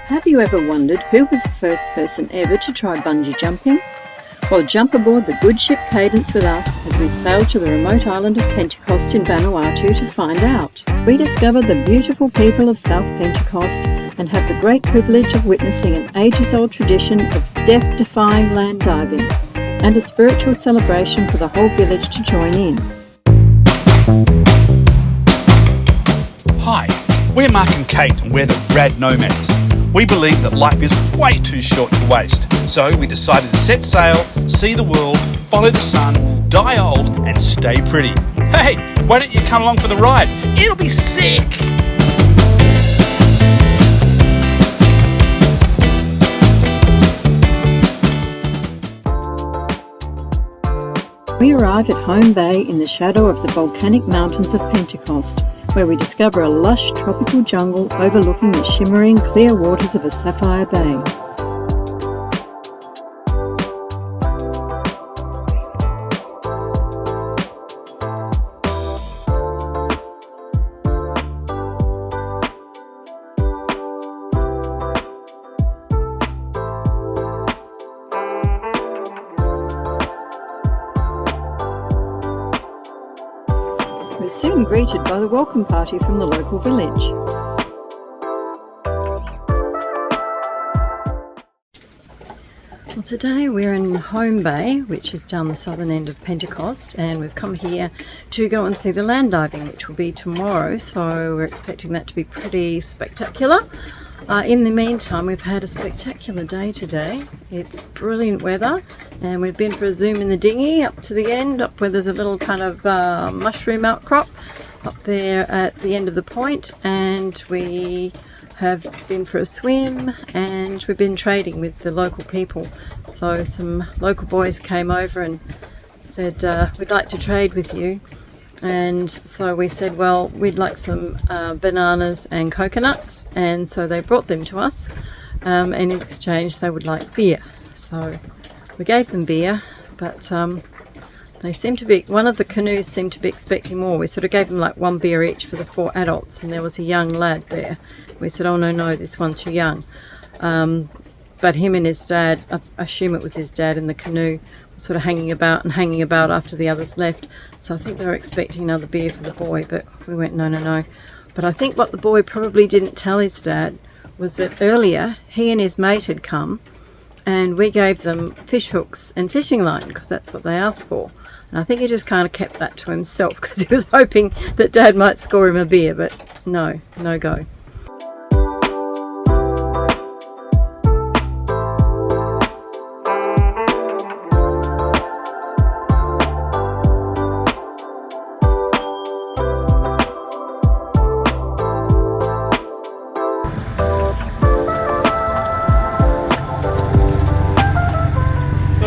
Have you ever wondered who was the first person ever to try bungee jumping? Well, jump aboard the good ship Cadence with us as we sail to the remote island of Pentecost in Vanuatu to find out. We discover the beautiful people of South Pentecost and have the great privilege of witnessing an ages-old tradition of death-defying land diving and a spiritual celebration for the whole village to join in. Hi, we're Mark and Kate and we're the Rad-Nomads. We believe that life is way too short to waste, so we decided to set sail, see the world, follow the sun, die old and stay pretty. Hey, why don't you come along for the ride? It'll be sick! We arrive at Home Bay in the shadow of the volcanic mountains of Pentecost, where we discover a lush tropical jungle overlooking the shimmering clear waters of a sapphire bay. We're soon greeted by the welcome party from the local village. Well, today we're in Home Bay, which is down the southern end of Pentecost, and we've come here to go and see the land diving, which will be tomorrow, so we're expecting that to be pretty spectacular. In the meantime, we've had a spectacular day today. It's brilliant weather, and we've been for a zoom in the dinghy up to the end, up where there's a little kind of mushroom outcrop up there at the end of the point, and we have been for a swim, and we've been trading with the local people. So some local boys came over and said, we'd like to trade with you. And so we said, well, we'd like some bananas and coconuts, and so they brought them to us, and in exchange they would like beer. So we gave them beer, but they seemed to be, one of the canoes seemed to be expecting more. We sort of gave them like one beer each for the 4 adults, and there was a young lad there. We said, oh no, this one's too young. But him and his dad, I assume it was his dad in the canoe, sort of hanging about after the others left. So I think they were expecting another beer for the boy, but we went no. But I think what the boy probably didn't tell his dad was that earlier he and his mate had come, and we gave them fish hooks and fishing line because that's what they asked for. And I think he just kind of kept that to himself because he was hoping that Dad might score him a beer, but no go.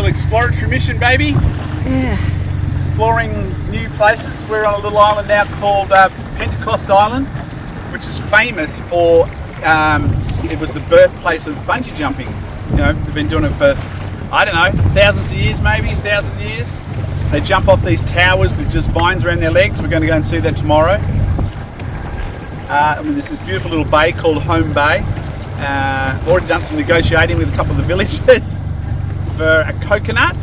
Exploratory mission, baby. Yeah. Exploring new places. We're on a little island now called Pentecost Island, which is famous for, it was the birthplace of bungee jumping. You know, we've been doing it for, I don't know, thousands of years, maybe 1,000 years. They jump off these towers with just vines around their legs. We're going to go and see that tomorrow. This is a beautiful little bay called Home Bay. Already done some negotiating with a couple of the villagers for a coconut.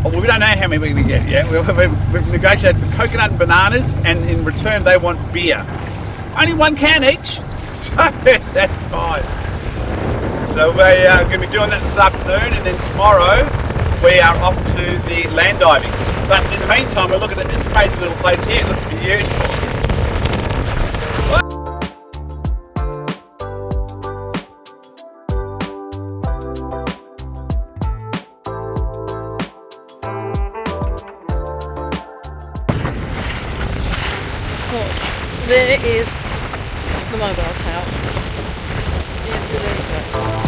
Well, we don't know how many we're going to get yet. We've negotiated for coconut and bananas, and in return they want beer. Only 1 can each, so that's fine. So we're going to be doing that this afternoon, and then tomorrow we are off to the land diving. But in the meantime, we're looking at this crazy little place here. It looks beautiful. There is the mobile tower. Yeah, there you go.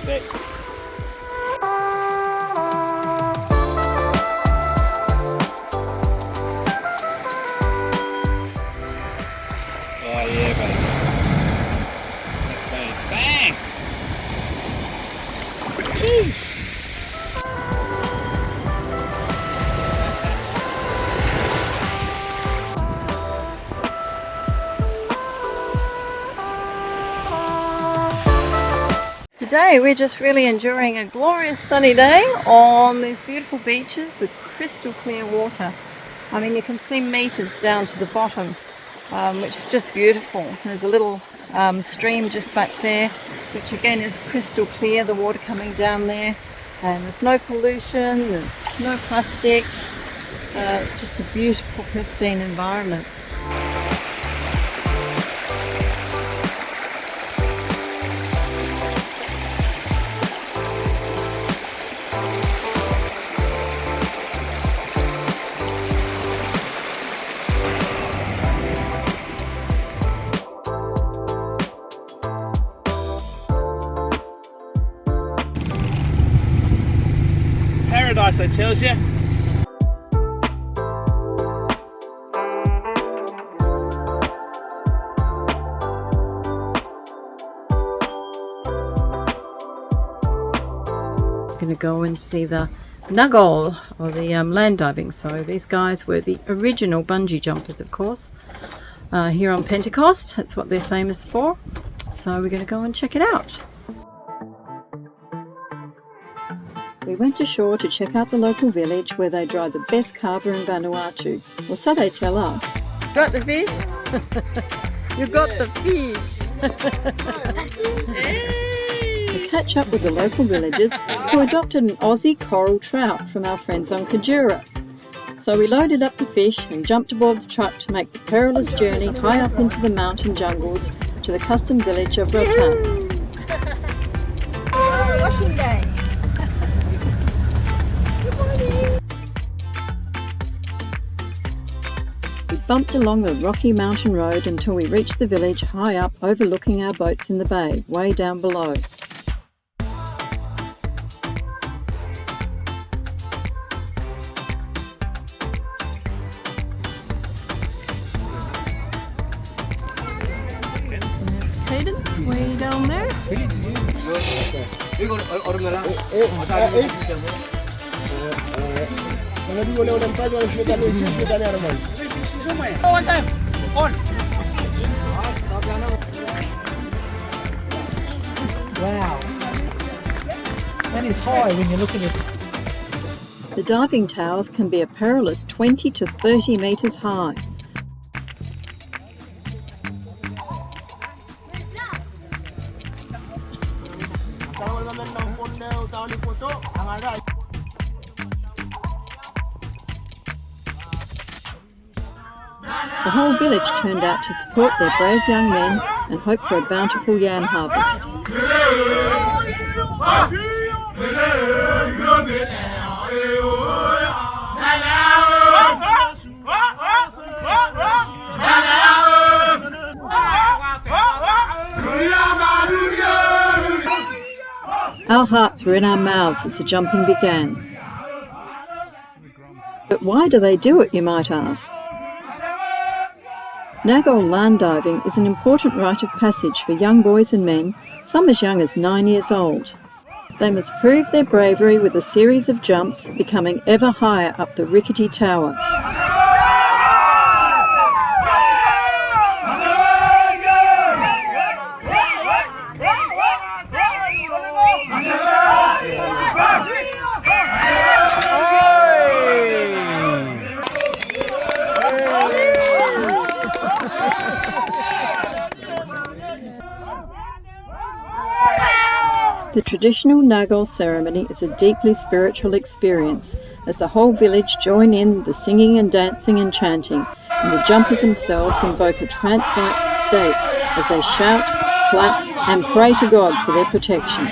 set. Oh yeah, buddy. Next bang. Bang! Jeez. Today we're just really enjoying a glorious sunny day on these beautiful beaches with crystal clear water. I mean, you can see meters down to the bottom, which is just beautiful. There's a little stream just back there, which again is crystal clear, the water coming down there, and there's no pollution, there's no plastic. It's just a beautiful, pristine environment. Paradise, I tells you. Going to go and see the Nuggle, or the land diving. So these guys were the original bungee jumpers, of course, here on Pentecost. That's what they're famous for. So we're going to go and check it out. We went ashore to check out the local village where they dry the best carver in Vanuatu, or so they tell us. Got the fish? You got the fish! We catch up with the local villagers who adopted an Aussie coral trout from our friends on Kajura. So we loaded up the fish and jumped aboard the truck to make the perilous journey high up into the mountain jungles to the custom village of Rad-Nomads. Washing day. We bumped along the rocky mountain road until we reached the village high up, overlooking our boats in the bay, way down below. There's Cadence way down there. Wow. That is high when you look at it. The diving towers can be a perilous 20 to 30 metres high. The whole village turned out to support their brave young men and hope for a bountiful yam harvest. Our hearts were in our mouths as the jumping began. But why do they do it, you might ask? Nuggle land diving is an important rite of passage for young boys and men, some as young as 9 years old. They must prove their bravery with a series of jumps, becoming ever higher up the rickety tower. The traditional Nuggle ceremony is a deeply spiritual experience as the whole village join in the singing and dancing and chanting, and the jumpers themselves invoke a trance-like state as they shout, clap and pray to God for their protection.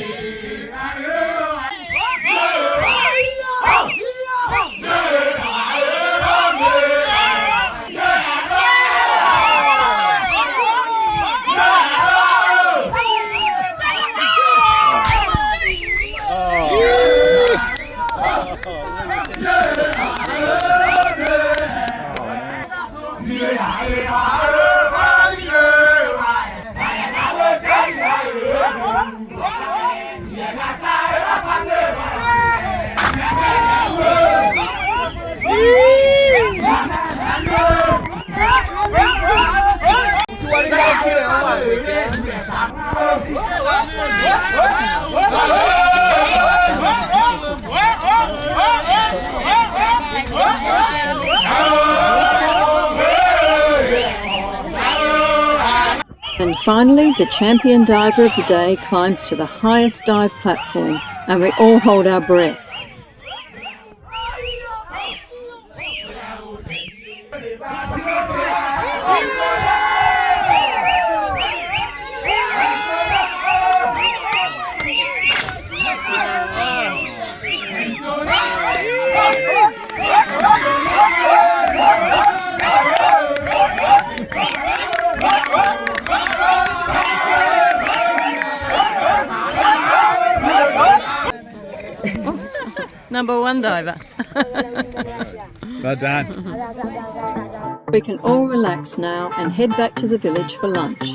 And finally, the champion diver of the day climbs to the highest dive platform, and we all hold our breath. Number one diver. Well done. We can all relax now and head back to the village for lunch.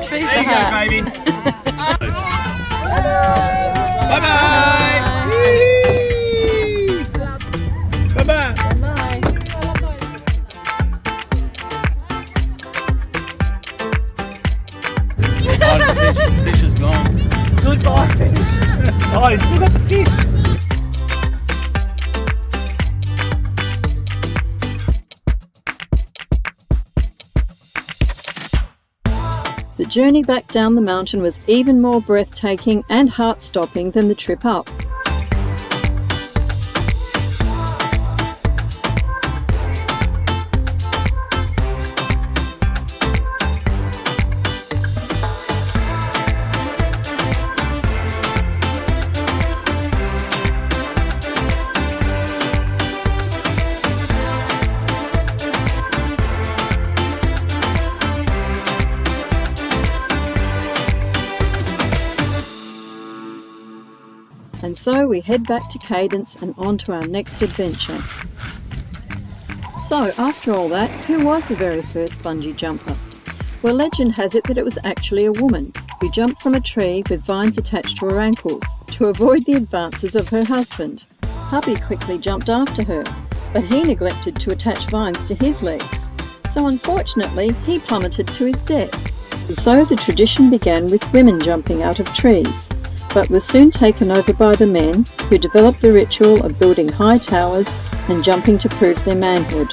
Feed There you go, baby. Bye-bye. Bye-bye. Fish is gone. Goodbye, fish. Oh, you still got the fish. The journey back down the mountain was even more breathtaking and heart-stopping than the trip up. And so we head back to Cadence and on to our next adventure. So, after all that, who was the very first bungee jumper? Well, legend has it that it was actually a woman who jumped from a tree with vines attached to her ankles to avoid the advances of her husband. Hubby quickly jumped after her, but he neglected to attach vines to his legs. So unfortunately, he plummeted to his death. And so the tradition began with women jumping out of trees, but was soon taken over by the men, who developed the ritual of building high towers and jumping to prove their manhood.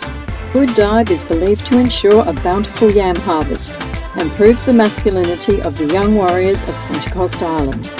Good dive is believed to ensure a bountiful yam harvest and proves the masculinity of the young warriors of Pentecost Island.